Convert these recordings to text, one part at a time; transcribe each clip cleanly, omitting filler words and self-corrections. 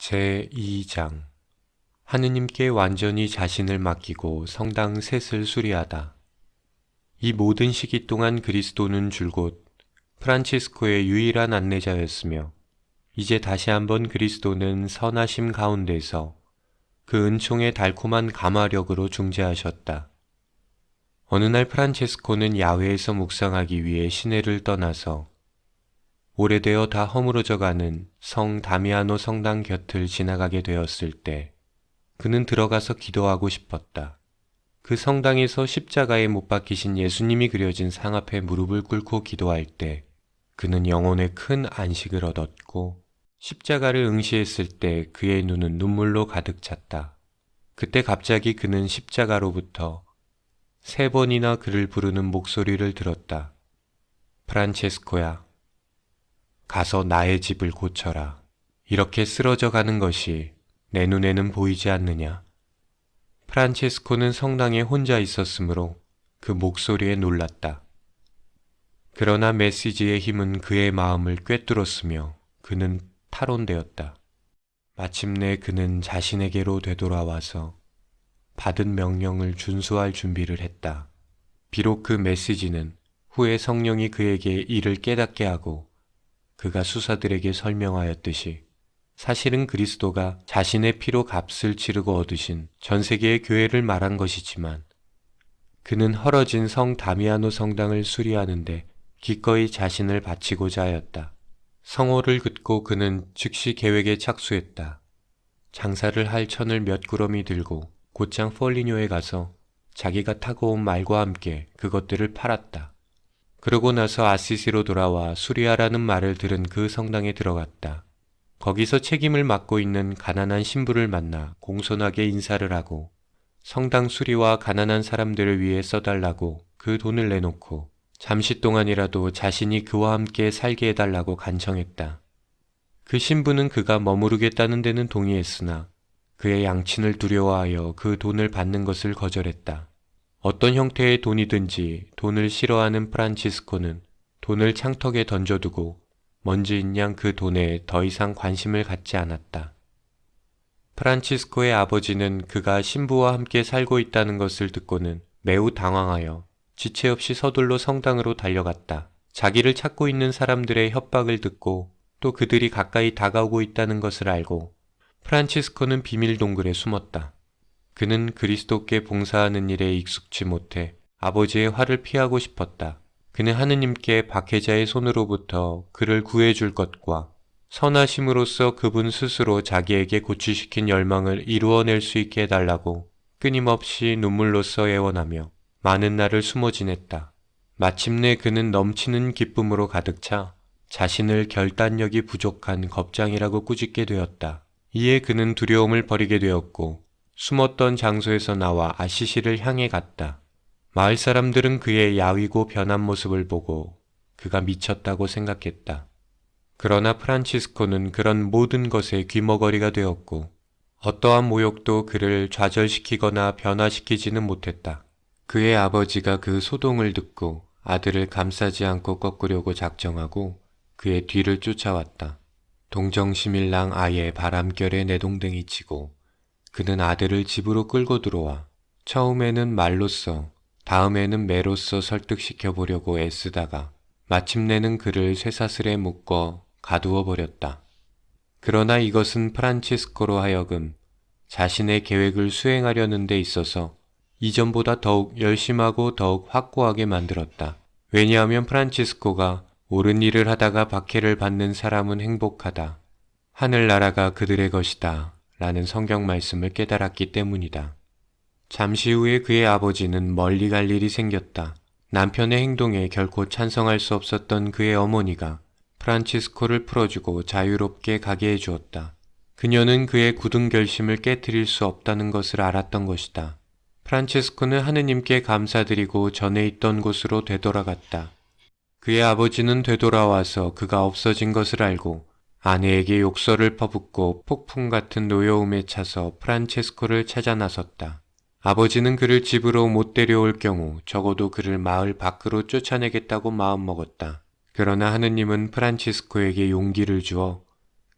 제2장 하느님께 완전히 자신을 맡기고 성당 셋을 수리하다. 이 모든 시기 동안 그리스도는 줄곧 프란치스코의 유일한 안내자였으며 이제 다시 한번 그리스도는 선하심 가운데서 그 은총의 달콤한 감화력으로 중재하셨다. 어느 날 프란체스코는 야외에서 묵상하기 위해 시내를 떠나서 오래되어 다 허물어져가는 성 다미아노 성당 곁을 지나가게 되었을 때 그는 들어가서 기도하고 싶었다. 그 성당에서 십자가에 못 박히신 예수님이 그려진 상 앞에 무릎을 꿇고 기도할 때 그는 영혼의 큰 안식을 얻었고 십자가를 응시했을 때 그의 눈은 눈물로 가득 찼다. 그때 갑자기 그는 십자가로부터 3번이나 그를 부르는 목소리를 들었다. 프란체스코야, 가서 나의 집을 고쳐라. 이렇게 쓰러져 가는 것이 내 눈에는 보이지 않느냐? 프란체스코는 성당에 혼자 있었으므로 그 목소리에 놀랐다. 그러나 메시지의 힘은 그의 마음을 꿰뚫었으며 그는 탈원되었다. 마침내 그는 자신에게로 되돌아와서 받은 명령을 준수할 준비를 했다. 비록 그 메시지는 후에 성령이 그에게 이를 깨닫게 하고 그가 수사들에게 설명하였듯이 사실은 그리스도가 자신의 피로 값을 치르고 얻으신 전 세계의 교회를 말한 것이지만 그는 헐어진 성 다미아노 성당을 수리하는데 기꺼이 자신을 바치고자 하였다. 성호를 긋고 그는 즉시 계획에 착수했다. 장사를 할 천을 몇 구러미 들고 곧장 폴리뇨에 가서 자기가 타고 온 말과 함께 그것들을 팔았다. 그러고 나서 아시시로 돌아와 수리하라는 말을 들은 그 성당에 들어갔다. 거기서 책임을 맡고 있는 가난한 신부를 만나 공손하게 인사를 하고 성당 수리와 가난한 사람들을 위해 써달라고 그 돈을 내놓고 잠시 동안이라도 자신이 그와 함께 살게 해달라고 간청했다. 그 신부는 그가 머무르겠다는 데는 동의했으나 그의 양친을 두려워하여 그 돈을 받는 것을 거절했다. 어떤 형태의 돈이든지 돈을 싫어하는 프란치스코는 돈을 창턱에 던져두고 먼지인 양 그 돈에 더 이상 관심을 갖지 않았다. 프란치스코의 아버지는 그가 신부와 함께 살고 있다는 것을 듣고는 매우 당황하여 지체 없이 서둘러 성당으로 달려갔다. 자기를 찾고 있는 사람들의 협박을 듣고 또 그들이 가까이 다가오고 있다는 것을 알고 프란치스코는 비밀 동굴에 숨었다. 그는 그리스도께 봉사하는 일에 익숙치 못해 아버지의 화를 피하고 싶었다. 그는 하느님께 박해자의 손으로부터 그를 구해줄 것과 선하심으로써 그분 스스로 자기에게 고취시킨 열망을 이루어낼 수 있게 해달라고 끊임없이 눈물로써 애원하며 많은 날을 숨어 지냈다. 마침내 그는 넘치는 기쁨으로 가득 차 자신을 결단력이 부족한 겁장이라고 꾸짖게 되었다. 이에 그는 두려움을 버리게 되었고 숨었던 장소에서 나와 아시시를 향해 갔다. 마을 사람들은 그의 야위고 변한 모습을 보고 그가 미쳤다고 생각했다. 그러나 프란치스코는 그런 모든 것에 귀머거리가 되었고 어떠한 모욕도 그를 좌절시키거나 변화시키지는 못했다. 그의 아버지가 그 소동을 듣고 아들을 감싸지 않고 꺾으려고 작정하고 그의 뒤를 쫓아왔다. 동정시밀랑 아예 바람결에 내동댕이 치고 그는 아들을 집으로 끌고 들어와 처음에는 말로써 다음에는 매로써 설득시켜 보려고 애쓰다가 마침내는 그를 쇠사슬에 묶어 가두어 버렸다. 그러나 이것은 프란치스코로 하여금 자신의 계획을 수행하려는 데 있어서 이전보다 더욱 열심하고 더욱 확고하게 만들었다. 왜냐하면 프란치스코가 옳은 일을 하다가 박해를 받는 사람은 행복하다. 하늘나라가 그들의 것이다. 라는 성경 말씀을 깨달았기 때문이다. 잠시 후에 그의 아버지는 멀리 갈 일이 생겼다. 남편의 행동에 결코 찬성할 수 없었던 그의 어머니가 프란치스코를 풀어주고 자유롭게 가게 해주었다. 그녀는 그의 굳은 결심을 깨트릴 수 없다는 것을 알았던 것이다. 프란치스코는 하느님께 감사드리고 전에 있던 곳으로 되돌아갔다. 그의 아버지는 되돌아와서 그가 없어진 것을 알고 아내에게 욕설을 퍼붓고 폭풍 같은 노여움에 차서 프란체스코를 찾아 나섰다. 아버지는 그를 집으로 못 데려올 경우 적어도 그를 마을 밖으로 쫓아내겠다고 마음먹었다. 그러나 하느님은 프란치스코에게 용기를 주어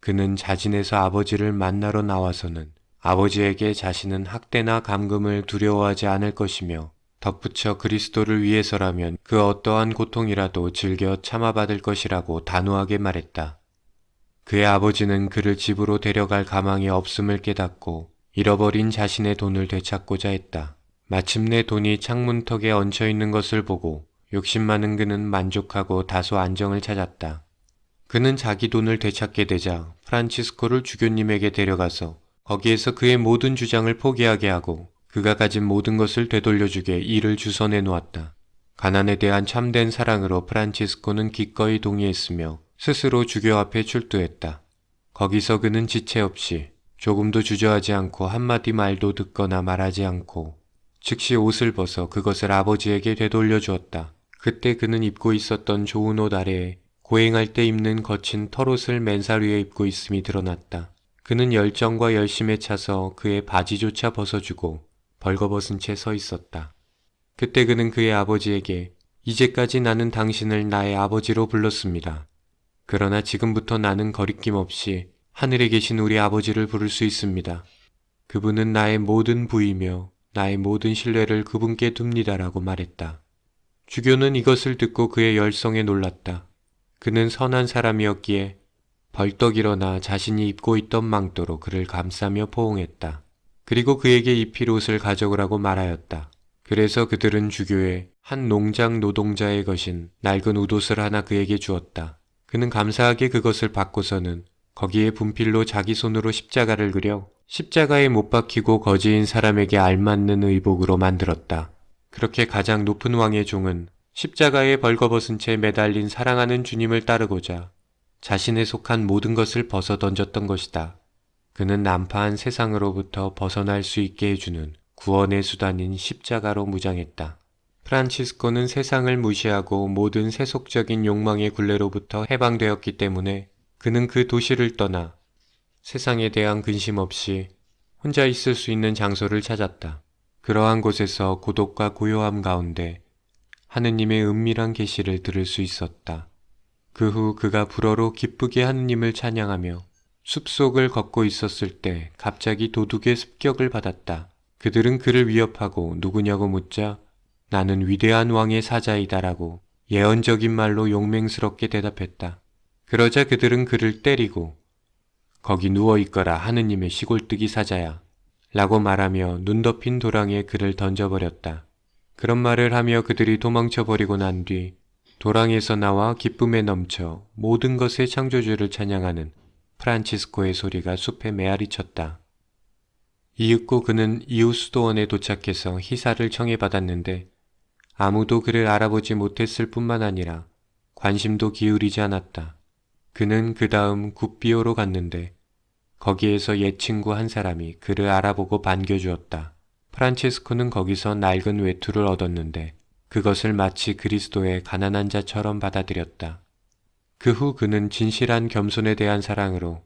그는 자진해서 아버지를 만나러 나와서는 아버지에게 자신은 학대나 감금을 두려워하지 않을 것이며 덧붙여 그리스도를 위해서라면 그 어떠한 고통이라도 즐겨 참아받을 것이라고 단호하게 말했다. 그의 아버지는 그를 집으로 데려갈 가망이 없음을 깨닫고 잃어버린 자신의 돈을 되찾고자 했다. 마침내 돈이 창문턱에 얹혀 있는 것을 보고 욕심 많은 그는 만족하고 다소 안정을 찾았다. 그는 자기 돈을 되찾게 되자 프란치스코를 주교님에게 데려가서 거기에서 그의 모든 주장을 포기하게 하고 그가 가진 모든 것을 되돌려주게 일을 주선해 놓았다. 가난에 대한 참된 사랑으로 프란치스코는 기꺼이 동의했으며 스스로 주교 앞에 출두했다. 거기서 그는 지체 없이 조금도 주저하지 않고 한마디 말도 듣거나 말하지 않고 즉시 옷을 벗어 그것을 아버지에게 되돌려 주었다. 그때 그는 입고 있었던 좋은 옷 아래에 고행할 때 입는 거친 털옷을 맨살 위에 입고 있음이 드러났다. 그는 열정과 열심에 차서 그의 바지조차 벗어주고 벌거벗은 채 서 있었다. 그때 그는 그의 아버지에게 이제까지 나는 당신을 나의 아버지로 불렀습니다. 그러나 지금부터 나는 거리낌 없이 하늘에 계신 우리 아버지를 부를 수 있습니다. 그분은 나의 모든 부이며 나의 모든 신뢰를 그분께 둡니다라고 말했다. 주교는 이것을 듣고 그의 열성에 놀랐다. 그는 선한 사람이었기에 벌떡 일어나 자신이 입고 있던 망토로 그를 감싸며 포옹했다. 그리고 그에게 입힐 옷을 가져오라고 말하였다. 그래서 그들은 주교의 한 농장 노동자의 것인 낡은 웃옷을 하나 그에게 주었다. 그는 감사하게 그것을 받고서는 거기에 분필로 자기 손으로 십자가를 그려 십자가에 못 박히고 거지인 사람에게 알맞는 의복으로 만들었다. 그렇게 가장 높은 왕의 종은 십자가에 벌거벗은 채 매달린 사랑하는 주님을 따르고자 자신에 속한 모든 것을 벗어 던졌던 것이다. 그는 난파한 세상으로부터 벗어날 수 있게 해주는 구원의 수단인 십자가로 무장했다. 프란치스코는 세상을 무시하고 모든 세속적인 욕망의 굴레로부터 해방되었기 때문에 그는 그 도시를 떠나 세상에 대한 근심 없이 혼자 있을 수 있는 장소를 찾았다. 그러한 곳에서 고독과 고요함 가운데 하느님의 은밀한 계시를 들을 수 있었다. 그 후 그가 불어로 기쁘게 하느님을 찬양하며 숲속을 걷고 있었을 때 갑자기 도둑의 습격을 받았다. 그들은 그를 위협하고 누구냐고 묻자 나는 위대한 왕의 사자이다라고 예언적인 말로 용맹스럽게 대답했다. 그러자 그들은 그를 때리고 거기 누워있거라 하느님의 시골뜨기 사자야 라고 말하며 눈 덮인 도랑에 그를 던져버렸다. 그런 말을 하며 그들이 도망쳐버리고 난 뒤 도랑에서 나와 기쁨에 넘쳐 모든 것의 창조주를 찬양하는 프란치스코의 소리가 숲에 메아리쳤다. 이윽고 그는 이웃 수도원에 도착해서 희사를 청해받았는데 아무도 그를 알아보지 못했을 뿐만 아니라 관심도 기울이지 않았다. 그는 그 다음 굿비오로 갔는데 거기에서 옛 친구 한 사람이 그를 알아보고 반겨주었다. 프란치스코는 거기서 낡은 외투를 얻었는데 그것을 마치 그리스도의 가난한 자처럼 받아들였다. 그 후 그는 진실한 겸손에 대한 사랑으로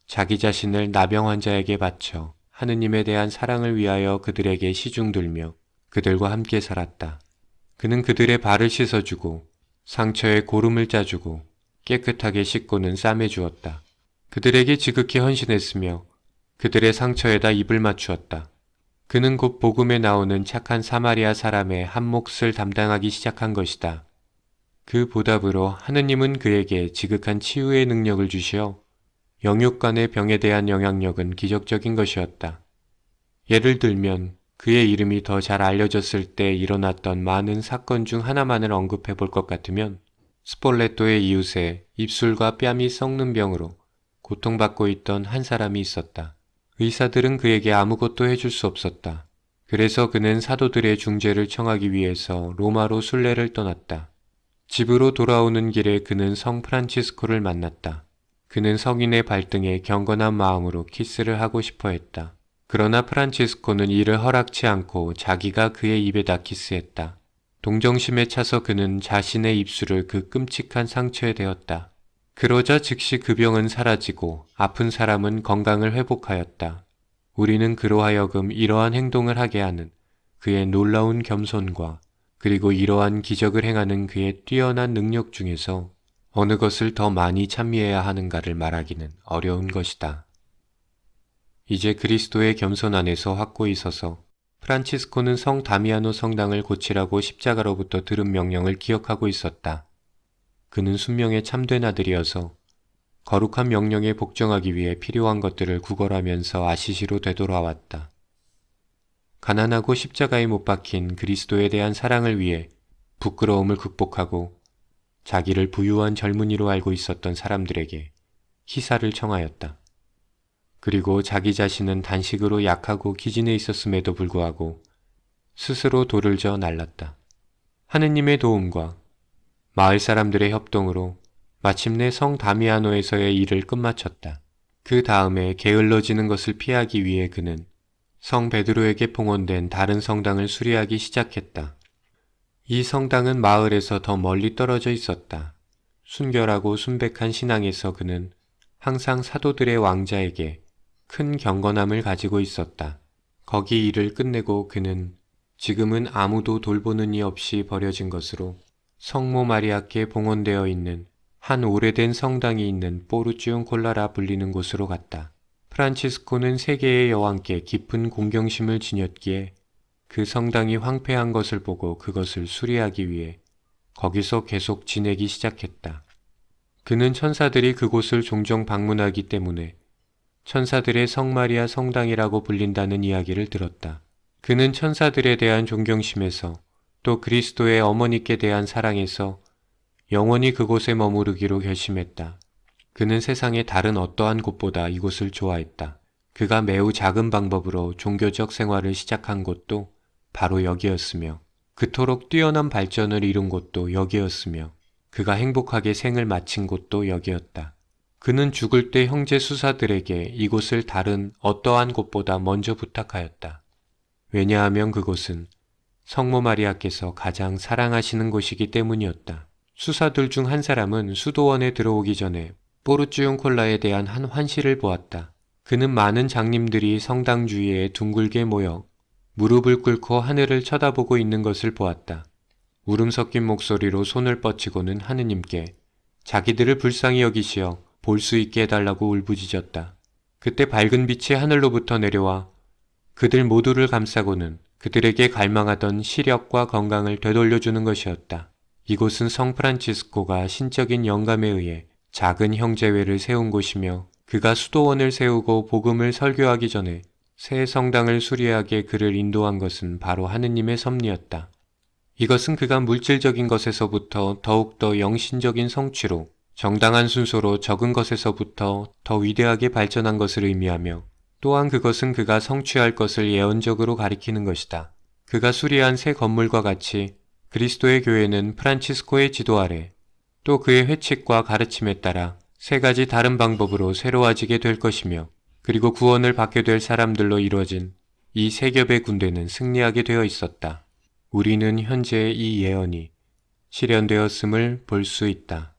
자기 자신을 나병 환자에게 바쳐 하느님에 대한 사랑을 위하여 그들에게 시중들며 그들과 함께 살았다. 그는 그들의 발을 씻어주고 상처에 고름을 짜주고 깨끗하게 씻고는 싸매주었다. 그들에게 지극히 헌신했으며 그들의 상처에다 입을 맞추었다. 그는 곧 복음에 나오는 착한 사마리아 사람의 한 몫을 담당하기 시작한 것이다. 그 보답으로 하느님은 그에게 지극한 치유의 능력을 주시어 영육간의 병에 대한 영향력은 기적적인 것이었다. 예를 들면 그의 이름이 더 잘 알려졌을 때 일어났던 많은 사건 중 하나만을 언급해 볼 것 같으면 스폴레토의 이웃에 입술과 뺨이 썩는 병으로 고통받고 있던 한 사람이 있었다. 의사들은 그에게 아무것도 해줄 수 없었다. 그래서 그는 사도들의 중재를 청하기 위해서 로마로 순례를 떠났다. 집으로 돌아오는 길에 그는 성 프란치스코를 만났다. 그는 성인의 발등에 경건한 마음으로 키스를 하고 싶어 했다. 그러나 프란치스코는 이를 허락치 않고 자기가 그의 입에다 키스했다. 동정심에 차서 그는 자신의 입술을 그 끔찍한 상처에 대었다. 그러자 즉시 그 병은 사라지고 아픈 사람은 건강을 회복하였다. 우리는 그로 하여금 이러한 행동을 하게 하는 그의 놀라운 겸손과 그리고 이러한 기적을 행하는 그의 뛰어난 능력 중에서 어느 것을 더 많이 찬미해야 하는가를 말하기는 어려운 것이다. 이제 그리스도의 겸손 안에서 확고히 서서 프란치스코는 성 다미아노 성당을 고치라고 십자가로부터 들은 명령을 기억하고 있었다. 그는 순명에 참된 아들이어서 거룩한 명령에 복종하기 위해 필요한 것들을 구걸하면서 아시시로 되돌아왔다. 가난하고 십자가에 못 박힌 그리스도에 대한 사랑을 위해 부끄러움을 극복하고 자기를 부유한 젊은이로 알고 있었던 사람들에게 희사를 청하였다. 그리고 자기 자신은 단식으로 약하고 기진해 있었음에도 불구하고 스스로 돌을 저어 날랐다. 하느님의 도움과 마을 사람들의 협동으로 마침내 성 다미아노에서의 일을 끝마쳤다. 그 다음에 게을러지는 것을 피하기 위해 그는 성 베드로에게 봉헌된 다른 성당을 수리하기 시작했다. 이 성당은 마을에서 더 멀리 떨어져 있었다. 순결하고 순백한 신앙에서 그는 항상 사도들의 왕자에게 큰 경건함을 가지고 있었다. 거기 일을 끝내고 그는 지금은 아무도 돌보는 이 없이 버려진 것으로 성모 마리아께 봉헌되어 있는 한 오래된 성당이 있는 포르치온콜라라 불리는 곳으로 갔다. 프란치스코는 세계의 여왕께 깊은 공경심을 지녔기에 그 성당이 황폐한 것을 보고 그것을 수리하기 위해 거기서 계속 지내기 시작했다. 그는 천사들이 그곳을 종종 방문하기 때문에 천사들의 성마리아 성당이라고 불린다는 이야기를 들었다. 그는 천사들에 대한 존경심에서 또 그리스도의 어머니께 대한 사랑에서 영원히 그곳에 머무르기로 결심했다. 그는 세상의 다른 어떠한 곳보다 이곳을 좋아했다. 그가 매우 작은 방법으로 종교적 생활을 시작한 곳도 바로 여기였으며 그토록 뛰어난 발전을 이룬 곳도 여기였으며 그가 행복하게 생을 마친 곳도 여기였다. 그는 죽을 때 형제 수사들에게 이곳을 다른 어떠한 곳보다 먼저 부탁하였다. 왜냐하면 그곳은 성모 마리아께서 가장 사랑하시는 곳이기 때문이었다. 수사들 중 한 사람은 수도원에 들어오기 전에 포르치온콜라에 대한 한 환시를 보았다. 그는 많은 장님들이 성당 주위에 둥글게 모여 무릎을 꿇고 하늘을 쳐다보고 있는 것을 보았다. 울음 섞인 목소리로 손을 뻗치고는 하느님께 자기들을 불쌍히 여기시어 볼 수 있게 해달라고 울부짖었다. 그때 밝은 빛이 하늘로부터 내려와 그들 모두를 감싸고는 그들에게 갈망하던 시력과 건강을 되돌려주는 것이었다. 이곳은 성 프란치스코가 신적인 영감에 의해 작은 형제회를 세운 곳이며 그가 수도원을 세우고 복음을 설교하기 전에 새 성당을 수리하게 그를 인도한 것은 바로 하느님의 섭리였다. 이것은 그가 물질적인 것에서부터 더욱더 영신적인 성취로 정당한 순서로 적은 것에서부터 더 위대하게 발전한 것을 의미하며 또한 그것은 그가 성취할 것을 예언적으로 가리키는 것이다. 그가 수리한 새 건물과 같이 그리스도의 교회는 프란치스코의 지도 아래 또 그의 회칙과 가르침에 따라 세 가지 다른 방법으로 새로워지게 될 것이며 그리고 구원을 받게 될 사람들로 이루어진 이 세 겹의 군대는 승리하게 되어 있었다. 우리는 현재 이 예언이 실현되었음을 볼 수 있다.